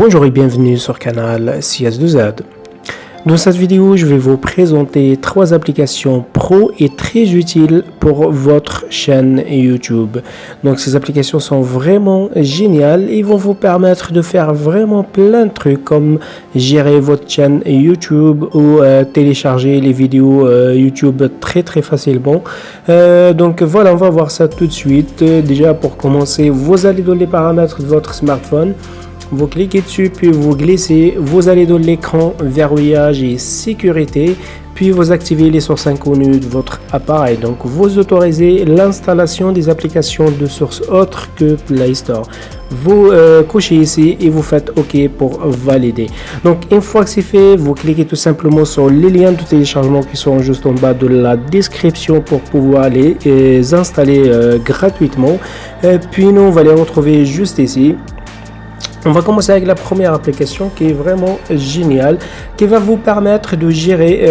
Bonjour et bienvenue sur le canal CS2Z. Dans cette vidéo, je vais vous présenter 3 applications pro et très utiles pour votre chaîne YouTube. Donc ces applications sont vraiment géniales et vont vous permettre de faire vraiment plein de trucs comme gérer votre chaîne YouTube ou télécharger les vidéos YouTube très facilement. Donc voilà, on va voir ça tout de suite. Déjà pour commencer, vous allez dans les paramètres de votre smartphone. Vous cliquez dessus, puis vous glissez, vous allez dans l'écran verrouillage et sécurité, puis vous activez les sources inconnues de votre appareil. Donc vous autorisez l'installation des applications de sources autres que Play Store. Vous cochez ici et vous faites OK pour valider. Donc une fois que c'est fait, vous cliquez tout simplement sur les liens de téléchargement qui sont juste en bas de la description pour pouvoir les installer gratuitement. Puis nous, on va les retrouver juste ici. On va commencer avec la première application qui est vraiment géniale, qui va vous permettre de gérer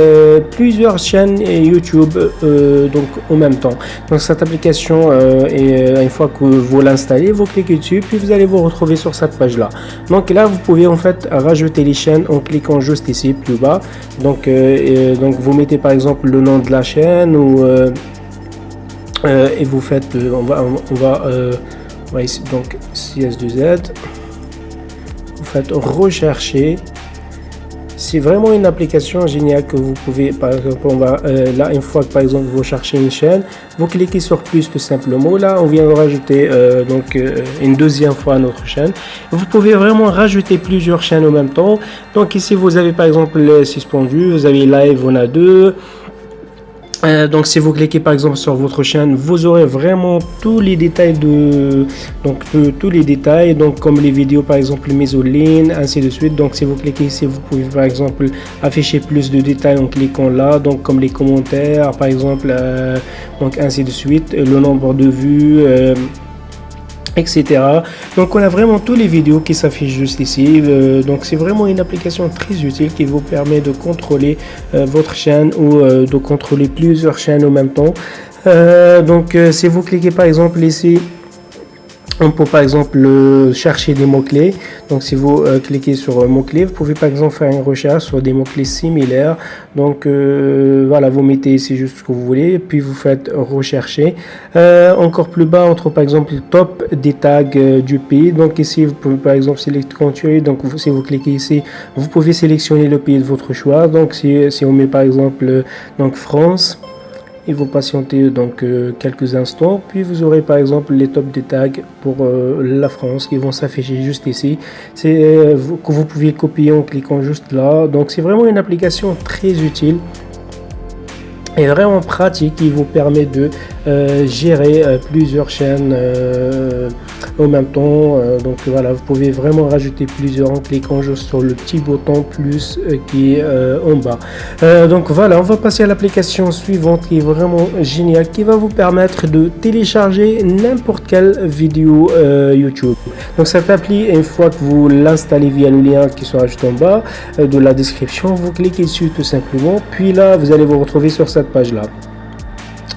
plusieurs chaînes YouTube donc en même temps. Donc cette application, une fois que vous l'installez, vous cliquez dessus, puis vous allez vous retrouver sur cette page là. Donc là, vous pouvez en fait rajouter les chaînes en cliquant juste ici plus bas. Donc vous mettez par exemple le nom de la chaîne ou et vous faites, on va ici, donc CS2Z. Vous faites rechercher. C'est vraiment une application géniale que vous pouvez, par exemple, là, une fois que par exemple vous cherchez une chaîne, vous cliquez sur plus tout simplement. Là, on vient de rajouter une deuxième fois notre chaîne. Vous pouvez vraiment rajouter plusieurs chaînes en même temps. Donc ici, vous avez par exemple les suspendus, vous avez live, on a 2. Donc si vous cliquez par exemple sur votre chaîne, vous aurez vraiment tous les détails donc comme les vidéos par exemple mises en ligne, ainsi de suite. Donc si vous cliquez ici, vous pouvez par exemple afficher plus de détails en cliquant là, donc comme les commentaires par exemple, donc ainsi de suite, le nombre de vues, etc. Donc on a vraiment tous les vidéos qui s'affichent juste ici. Donc c'est vraiment une application très utile qui vous permet de contrôler votre chaîne ou de contrôler plusieurs chaînes en même temps. Si vous cliquez par exemple ici, on peut par exemple chercher des mots-clés. Donc si vous cliquez sur mots-clés, vous pouvez par exemple faire une recherche sur des mots-clés similaires. Donc voilà, vous mettez ici juste ce que vous voulez, puis vous faites rechercher. Encore plus bas, on trouve par exemple le top des tags du pays. Donc ici, vous pouvez par exemple sélectionner country. Donc si vous cliquez ici, vous pouvez sélectionner le pays de votre choix. Donc si on met par exemple donc France, et vous patientez donc quelques instants, puis vous aurez par exemple les tops des tags pour la France qui vont s'afficher juste ici. C'est que vous pouvez copier en cliquant juste là. Donc c'est vraiment une application très utile et vraiment pratique qui vous permet de gérer plusieurs chaînes en même temps. Donc voilà, vous pouvez vraiment rajouter plusieurs en cliquant juste sur le petit bouton plus qui est en bas. Donc voilà, on va passer à l'application suivante qui est vraiment géniale, qui va vous permettre de télécharger n'importe quelle vidéo YouTube. Donc cette appli, une fois que vous l'installez via le lien qui sera juste en bas de la description, vous cliquez dessus tout simplement, puis là vous allez vous retrouver sur cette page là.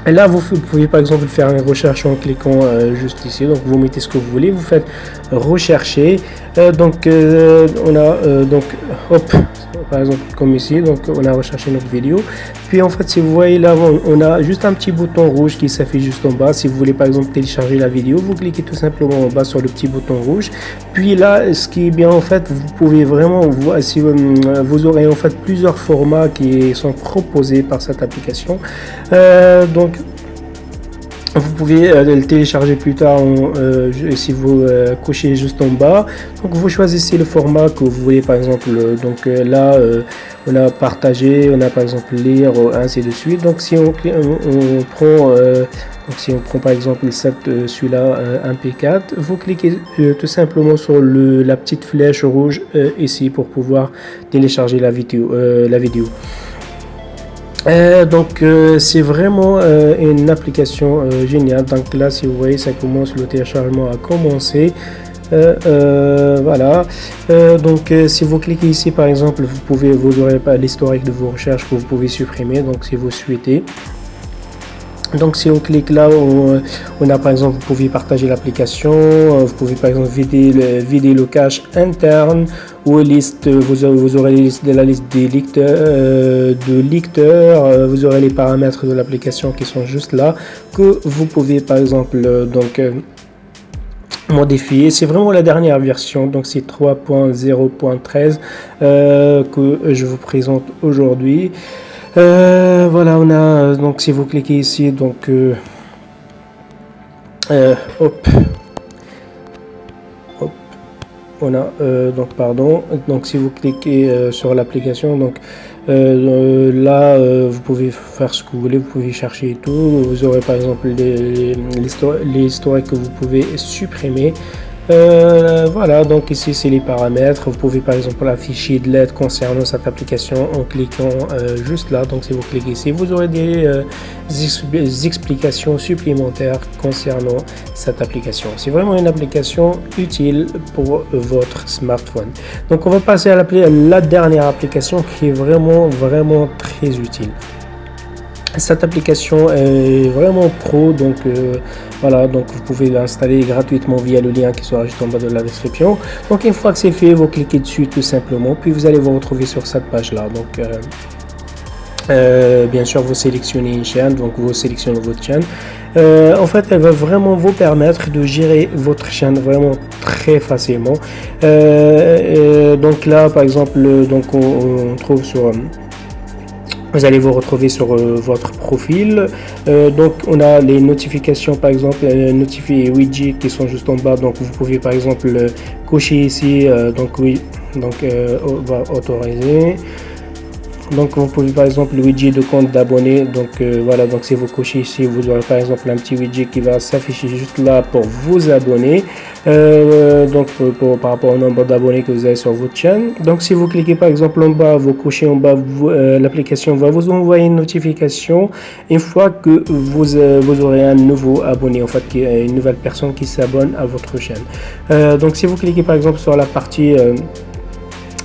Et là, vous pouvez par exemple faire une recherche en cliquant juste ici. Donc, vous mettez ce que vous voulez, vous faites rechercher. On a par exemple comme ici. Donc, on a recherché notre vidéo. Puis en fait, si vous voyez là, on a juste un petit bouton rouge qui s'affiche juste en bas. Si vous voulez par exemple télécharger la vidéo, vous cliquez tout simplement en bas sur le petit bouton rouge. Puis là, ce qui est bien en fait, vous pouvez vraiment si vous aurez en fait plusieurs formats qui sont proposés par cette application. Donc vous pouvez le télécharger plus tard si vous cochez juste en bas. Donc vous choisissez le format que vous voulez par exemple. Là on a partagé, on a par exemple lire, ainsi de suite. Donc si on prend par exemple celui-là MP4, vous cliquez tout simplement sur la petite flèche rouge ici pour pouvoir télécharger la vidéo. C'est vraiment une application géniale. Donc là, si vous voyez, ça commence, le téléchargement a commencé. Voilà. Si vous cliquez ici par exemple, vous aurez pas l'historique de vos recherches que vous pouvez supprimer, donc si vous souhaitez. Donc si on clique là, on a par exemple, vous pouvez partager l'application, vous pouvez par exemple vider le cache interne ou liste, vous aurez la liste des lecteurs, vous aurez les paramètres de l'application qui sont juste là, que vous pouvez par exemple modifier. C'est vraiment la dernière version, donc c'est 3.0.13 que je vous présente aujourd'hui. Voilà, on a donc si vous cliquez ici, donc hop, on a donc pardon, donc si vous cliquez sur l'application, donc là vous pouvez faire ce que vous voulez, vous pouvez chercher et tout, vous aurez par exemple les historiques que vous pouvez supprimer. Voilà, donc ici c'est les paramètres. Vous pouvez par exemple afficher de l'aide concernant cette application en cliquant juste là. Donc si vous cliquez ici, vous aurez des explications supplémentaires concernant cette application. C'est vraiment une application utile pour votre smartphone. Donc on va passer à la dernière application qui est vraiment très utile. Cette application est vraiment pro, donc voilà, donc vous pouvez l'installer gratuitement via le lien qui sera juste en bas de la description. Donc une fois que c'est fait, vous cliquez dessus tout simplement, puis vous allez vous retrouver sur cette page là. Donc bien sûr vous sélectionnez une chaîne, donc vous sélectionnez votre chaîne. En fait elle va vraiment vous permettre de gérer votre chaîne vraiment très facilement. Donc là par exemple, donc on trouve sur vous allez vous retrouver sur votre profil. Donc on a les notifications, par exemple notifier widgets qui sont juste en bas. Donc vous pouvez par exemple cocher ici, donc oui, donc on va autoriser. Donc vous pouvez par exemple le widget de compte d'abonnés. Donc voilà, donc si vous cochez ici, vous aurez par exemple un petit widget qui va s'afficher juste là pour vous abonner. Donc par rapport au nombre d'abonnés que vous avez sur votre chaîne. Donc si vous cliquez par exemple en bas, vous cochez en bas, l'application va vous envoyer une notification une fois que vous aurez un nouveau abonné, en fait une nouvelle personne qui s'abonne à votre chaîne. Donc si vous cliquez par exemple sur la partie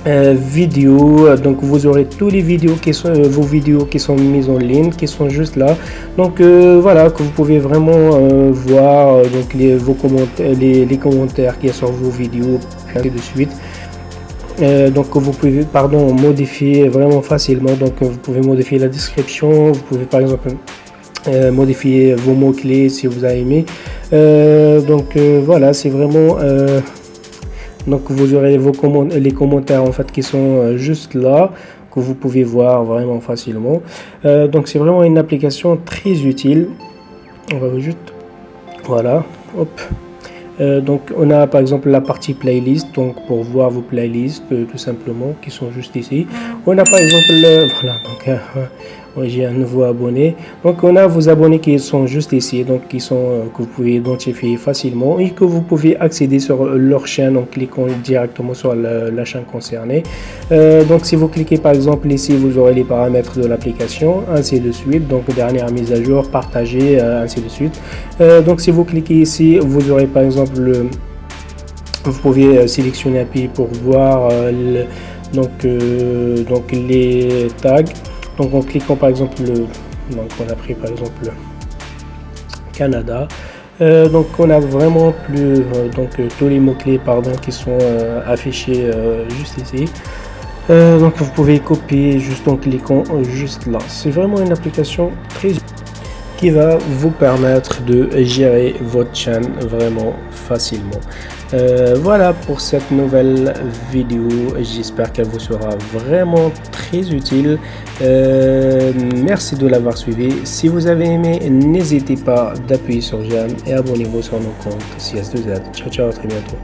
vidéo, donc vous aurez tous les vidéos qui sont vos vidéos qui sont mises en ligne, qui sont juste là. Donc voilà, que vous pouvez vraiment voir donc vos commentaires, les commentaires qu'il y a sur vos vidéos, ainsi de suite. Donc vous pouvez modifier vraiment facilement. Donc vous pouvez modifier la description, vous pouvez par exemple modifier vos mots clés si vous avez aimé. Donc voilà, c'est vraiment donc vous aurez les commentaires en fait qui sont juste là, que vous pouvez voir vraiment facilement. Donc c'est vraiment une application très utile. On va juste, voilà, hop. Donc on a par exemple la partie playlist, donc pour voir vos playlists tout simplement qui sont juste ici. On a par exemple voilà, donc j'ai un nouveau abonné. Donc on a vos abonnés qui sont juste ici, donc qui sont que vous pouvez identifier facilement et que vous pouvez accéder sur leur chaîne en cliquant directement sur la chaîne concernée. Donc si vous cliquez par exemple ici, vous aurez les paramètres de l'application, ainsi de suite. Donc dernière mise à jour, partager, ainsi de suite. Donc si vous cliquez ici, vous aurez par exemple vous pouvez sélectionner un pays pour voir donc les tags. Donc en cliquant par exemple donc on a pris par exemple Canada. Donc on a vraiment plus donc tous les mots clés qui sont affichés juste ici. Donc vous pouvez copier juste en cliquant juste là. C'est vraiment une application très qui va vous permettre de gérer votre chaîne vraiment facilement. Voilà pour cette nouvelle vidéo, j'espère qu'elle vous sera vraiment très utile. Merci de l'avoir suivi. Si vous avez aimé, n'hésitez pas d'appuyer sur j'aime et abonnez-vous sur nos comptes CS2Z. Ciao ciao, à très bientôt.